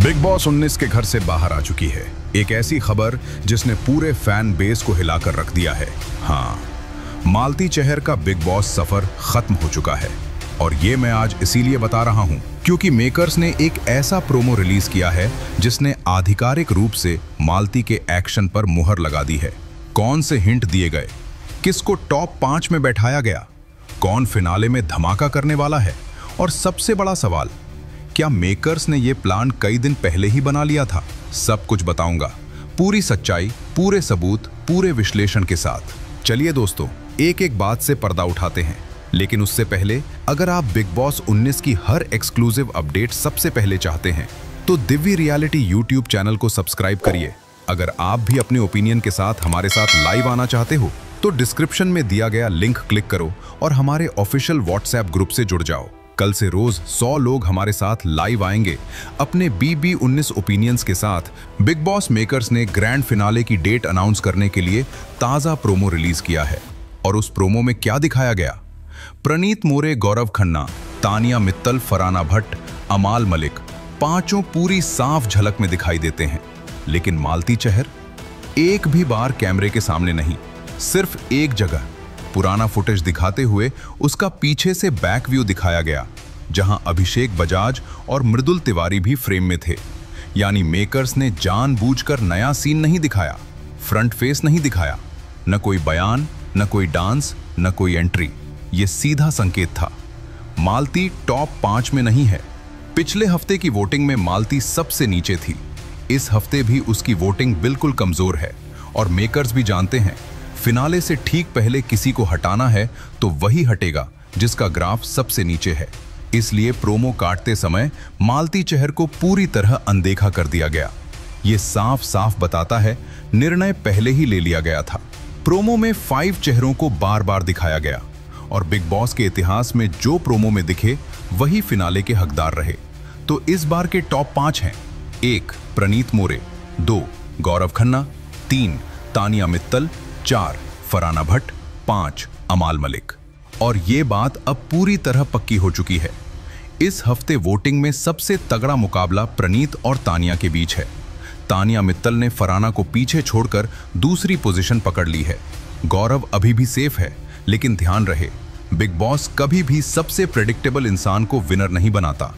Big boss 19 के घर से बाहर आ चुकी है एक ऐसी खबर जिसने पूरे फैन बेस को हिलाकर रख दिया है। हाँ, मालती चहर का बिग बॉस सफर खत्म हो चुका है और ये मैं आज इसीलिए बता रहा हूँ क्योंकि मेकर्स ने एक ऐसा प्रोमो रिलीज किया है जिसने आधिकारिक रूप से मालती के एक्शन पर मुहर लगा दी है। कौन से हिंट दिए गए, किसको टॉप 5 में बैठाया गया, कौन फिनाले में धमाका करने वाला है, और सबसे बड़ा सवाल, क्या मेकर्स ने यह प्लान कई दिन पहले ही बना लिया था? सब कुछ बताऊंगा, पूरी सच्चाई, पूरे सबूत, पूरे विश्लेषण के साथ। चलिए दोस्तों, एक एक बात से पर्दा उठाते हैं, लेकिन उससे पहले अगर आप बिग बॉस 19 की हर एक्सक्लूसिव अपडेट सबसे पहले चाहते हैं तो दिव्य रियलिटी यूट्यूब चैनल को सब्सक्राइब करिए। अगर आप भी अपने ओपिनियन के साथ हमारे साथ लाइव आना चाहते हो तो डिस्क्रिप्शन में दिया गया लिंक क्लिक करो और हमारे ऑफिशियल व्हाट्सएप ग्रुप से जुड़ जाओ। कल से रोज 100 लोग हमारे साथ लाइव आएंगे अपने BB19 ओपिनियंस के साथ। बिग बॉस मेकर्स ने ग्रैंड फिनाले की डेट अनाउंस करने के लिए ताजा प्रोमो रिलीज किया है और उस प्रोमो में क्या दिखाया गया? प्रनीत मोरे, गौरव खन्ना, तानिया मित्तल, फरहाना भट्ट, अमाल मलिक, पांचों पूरी साफ झलक में दिखाई देते हैं, लेकिन मालती चहर एक भी बार कैमरे के सामने नहीं। सिर्फ एक जगह पुराना फुटेज दिखाते हुए उसका पीछे से बैक व्यू दिखाया गया जहां अभिषेक बजाज और मृदुल तिवारी भी फ्रेम में थे। यानी मेकर्स ने जानबूझकर नया सीन नहीं दिखाया, फ्रंट फेस नहीं दिखाया, न कोई बयान, न कोई डांस, न कोई एंट्री। यह सीधा संकेत था, मालती टॉप 5 में नहीं है। पिछले हफ्ते की वोटिंग में मालती सबसे नीचे थी, इस हफ्ते भी उसकी वोटिंग बिल्कुल कमजोर है और मेकर्स भी जानते हैं फिनाले से ठीक पहले किसी को हटाना है तो वही हटेगा जिसका ग्राफ सबसे नीचे है। इसलिए प्रोमो काटते समय मालती चहर को पूरी तरह अनदेखा कर दिया गया। यह साफ साफ बताता है निर्णय पहले ही ले लिया गया था। प्रोमो में 5 चेहरों को बार बार दिखाया गया और बिग बॉस के इतिहास में जो प्रोमो में दिखे वही फिनाले के हकदार रहे। तो इस बार के टॉप 5 हैं: 1 प्रनीत मोरे, 2 गौरव खन्ना, 3 तानिया मित्तल, 4 फरहाना भट्ट, 5 अमाल मलिक। और ये बात अब पूरी तरह पक्की हो चुकी है। इस हफ्ते वोटिंग में सबसे तगड़ा मुकाबला प्रनीत और तानिया के बीच है। तानिया मित्तल ने फरहाना को पीछे छोड़कर दूसरी पोजीशन पकड़ ली है। गौरव अभी भी सेफ है, लेकिन ध्यान रहे, बिग बॉस कभी भी सबसे प्रेडिक्टेबल इंसान को विनर नहीं बनाता।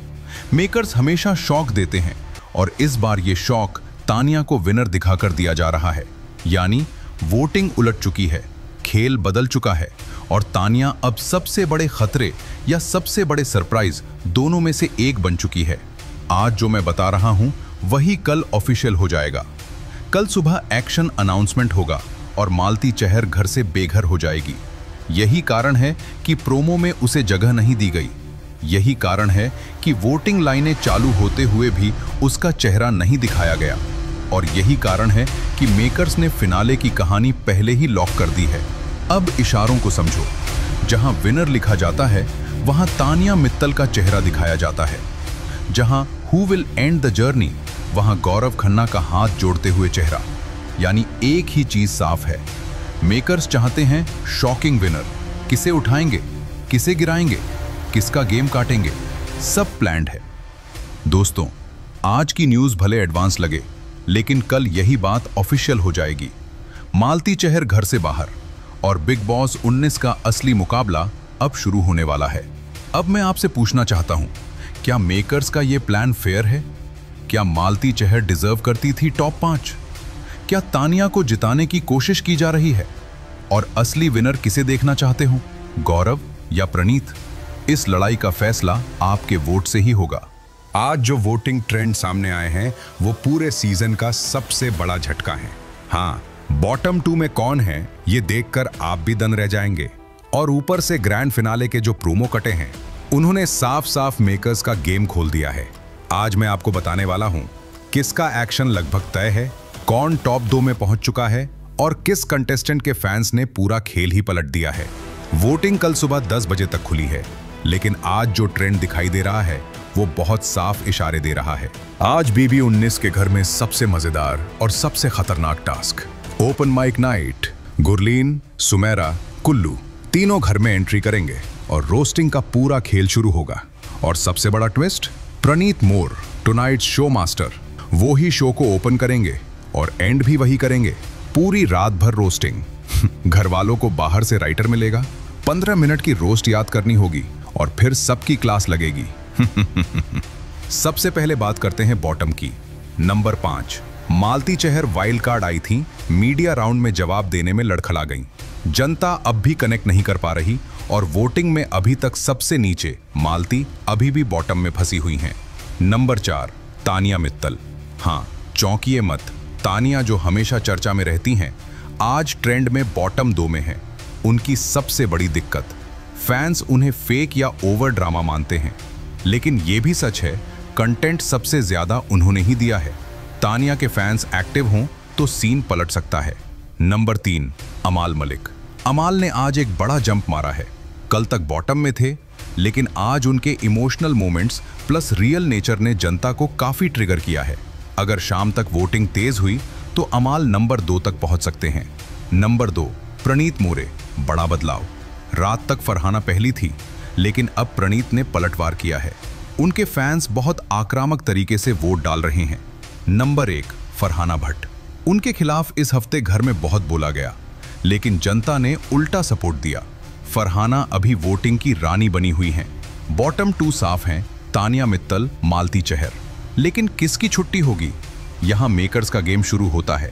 मेकर्स हमेशा शॉक देते हैं और इस बार ये शॉक तानिया को विनर दिखाकर दिया जा रहा है। यानी वोटिंग उलट चुकी है, खेल बदल चुका है और तानिया अब सबसे बड़े खतरे या सबसे बड़े सरप्राइज दोनों में से एक बन चुकी है। आज जो मैं बता रहा हूं वही कल ऑफिशियल हो जाएगा। कल सुबह एक्शन अनाउंसमेंट होगा और मालती चहर घर से बेघर हो जाएगी। यही कारण है कि प्रोमो में उसे जगह नहीं दी गई। यही कारण है कि वोटिंग लाइनें चालू होते हुए भी उसका चेहरा नहीं दिखाया गया और यही कारण है कि मेकर्स ने फिनाले की कहानी पहले ही लॉक कर दी है। अब इशारों को समझो, जहां विनर लिखा जाता है वहां तानिया मित्तल का चेहरा दिखाया जाता है, जहां who will and the journey वहां गौरव खन्ना का हाथ जोड़ते हुए चेहरा। यानी एक ही चीज साफ है, मेकर्स चाहते हैं शॉकिंग विनर। किसे उठाएंगे, किसे गिराएंगे, किसका गेम काटेंगे, सब प्लान्ड है। दोस्तों, आज की न्यूज भले एडवांस लगे, लेकिन कल यही बात ऑफिशियल हो जाएगी। मालती चहर घर से बाहर और बिग बॉस 19 का असली मुकाबला अब शुरू होने वाला है। अब मैं आपसे पूछना चाहता हूं, क्या मेकर्स का यह प्लान फेयर है? क्या मालती चहर डिजर्व करती थी टॉप 5? क्या तानिया को जिताने की कोशिश की जा रही है? और असली विनर किसे देखना चाहते हो, गौरव या प्रनीत? इस लड़ाई का फैसला आपके वोट से ही होगा। आज जो वोटिंग ट्रेंड सामने आए हैं वो पूरे सीजन का सबसे बड़ा झटका है। हाँ, बॉटम 2 में कौन है ये देखकर आप भी दंग रह जाएंगे। और ऊपर से ग्रैंड फिनाले के जो प्रोमो कटे हैं उन्होंने साफ साफ मेकर्स का गेम खोल दिया है। आज मैं आपको बताने वाला हूं किसका एक्शन लगभग तय है, कौन टॉप 2 में पहुंच चुका है और किस कंटेस्टेंट के फैंस ने पूरा खेल ही पलट दिया है। वोटिंग कल सुबह 10 बजे तक खुली है, लेकिन आज जो ट्रेंड दिखाई दे रहा है वो बहुत साफ इशारे दे रहा है। आज BB19 के घर में सबसे मजेदार और सबसे खतरनाक task, open mic night. Gurleen, Sumera, Kullu तीनों घर में एंट्री करेंगे और रोस्टिंग का पूरा खेल शुरू होगा। और सबसे बड़ा ट्विस्ट, प्रनीत मोर टुनाइट शो मास्टर वो ही शो को ओपन करेंगे और एंड भी वही करेंगे। पूरी रात भर रोस्टिंग। घर वालों को बाहर से राइटर मिलेगा, 15 मिनट की रोस्ट याद करनी होगी और फिर सबकी क्लास लगेगी। सबसे पहले बात करते हैं बॉटम की। Number 5, Malti Chahar wild card आई थी, मीडिया राउंड में जवाब देने में लड़खड़ा गईं। जनता अब भी कनेक्ट नहीं कर पा रही और वोटिंग में अभी तक सबसे नीचे मालती अभी भी बॉटम में फंसी हुई हैं। नंबर 4, तानिया मित्तल। हाँ, चौंकिए मत, तानिया जो हमेशा चर्चा में रहती हैं आज ट्रेंड में बॉटम 2 में हैं। उनकी सबसे बड़ी दिक्कत, फैंस उन्हें फेक या ओवर ड्रामा मानते हैं, लेकिन यह भी सच है कंटेंट सबसे ज्यादा उन्होंने ही दिया है। तानिया के फैंस एक्टिव हों तो सीन पलट सकता है। नंबर 3, अमाल मलिक। अमाल ने आज एक बड़ा जंप मारा है। कल तक बॉटम में थे, लेकिन आज उनके emotional moments plus real nature ने जनता को काफी ट्रिगर किया है। अगर शाम तक वोटिंग तेज हुई तो अमाल नंबर 2 तक पहुंच सकते हैं। नंबर 2, प्रणीत मोरे। बड़ा बदलाव। रात तक फरहाना पहली थी, लेकिन अब प्रणीत ने पलटवार किया है। उनके फैंस बहुत आक्रामक तरीके से वोट डाल रहे हैं। नंबर 1, फरहाना भट्ट। उनके खिलाफ इस हफ्ते घर में बहुत बोला गया, लेकिन जनता ने उल्टा सपोर्ट दिया। फरहाना अभी वोटिंग की रानी बनी हुई हैं। बॉटम 2 साफ हैं, तानिया मित्तल, मालती चहर। लेकिन किसकी छुट्टी होगी? यहां मेकर्स का गेम शुरू होता है।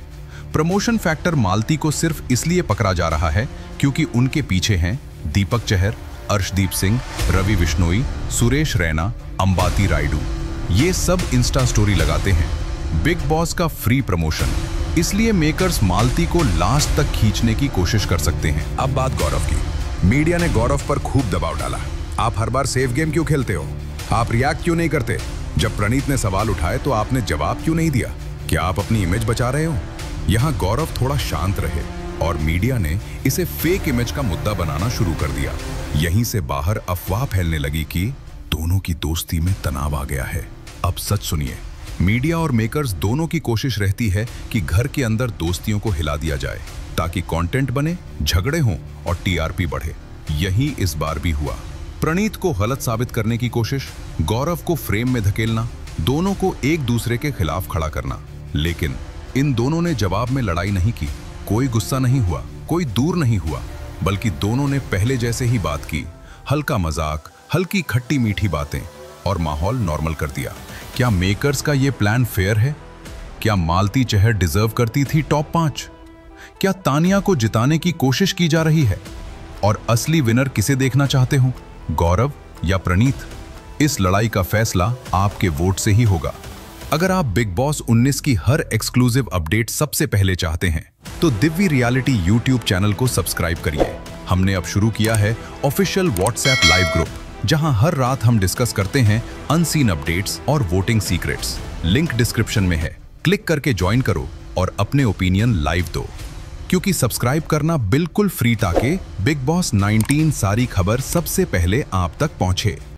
प्रमोशन फैक्टर मालती को सिर्फ इसलिए पकड़ा जा रहा है क्योंकि उनके पीछे हैं दीपक चहर, अर्शदीप सिंह, रवि बिश्नोई, सुरेश रैना, अंबाती रायडू। ये सब इंस्टा स्टोरी लगाते हैं। बिग बॉस का फ्री प्रमोशन, इसलिए मेकर्स मालती को लास्ट तक खींचने की कोशिश कर सकते हैं। अब बात गौरव की। मीडिया ने गौरव पर खूब दबाव डाला। आप हर बार सेफ गेम क्यों खेलते हो? आप रिएक्ट क्यों नहीं करते? जब प्रणीत ने सवाल उठाए तो आपने जवाब क्यों नहीं दिया? क्या आप अपनी इमेज बचा रहे हो? यहाँ गौरव थोड़ा शांत रहे और मीडिया ने इसे फेक इमेज का मुद्दा बनाना शुरू कर दिया। यहीं से बाहर अफवाह फैलने लगी कि दोनों की दोस्ती में तनाव आ गया है। अब सच सुनिए, मीडिया और मेकर्स दोनों की कोशिश रहती है कि घर के अंदर दोस्तियों को हिला दिया जाए ताकि कंटेंट बने, झगड़े हों और टीआरपी बढ़े। यही इस बार भी हुआ। प्रणीत को गलत साबित करने की कोशिश, गौरव को फ्रेम में धकेलना, दोनों को एक दूसरे के खिलाफ खड़ा करना। लेकिन इन दोनों ने जवाब में लड़ाई नहीं की। कोई गुस्सा नहीं हुआ, कोई दूर नहीं हुआ, बल्कि दोनों ने पहले जैसे ही बात की। हल्का मजाक, हल्की खट्टी मीठी बातें और माहौल नॉर्मल कर दिया। क्या मेकर्स का ये प्लान फेयर है? क्या मालती चहर डिजर्व करती थी टॉप 5? क्या तानिया को जिताने की कोशिश की जा रही है? और असली विनर किसे देखना चाहते हो, गौरव या प्रणीत? इस लड़ाई का फैसला आपके वोट से ही होगा। अगर आप बिग बॉस 19 की हर एक्सक्लूसिव अपडेट सबसे पहले चाहते हैं तो दिव्य रियलिटी यूट्यूब चैनल को सब्सक्राइब करिए। हमने अब शुरू किया है ऑफिशियल व्हाट्सएप लाइव ग्रुप, जहां हर रात हम डिस्कस करते हैं अनसीन अपडेट्स और वोटिंग सीक्रेट्स। लिंक डिस्क्रिप्शन में है, क्लिक करके ज्वाइन करो और अपने ओपिनियन लाइव दो, क्योंकि सब्सक्राइब करना बिल्कुल फ्री ताकि बिग बॉस 19 सारी खबर सबसे पहले आप तक पहुंचे।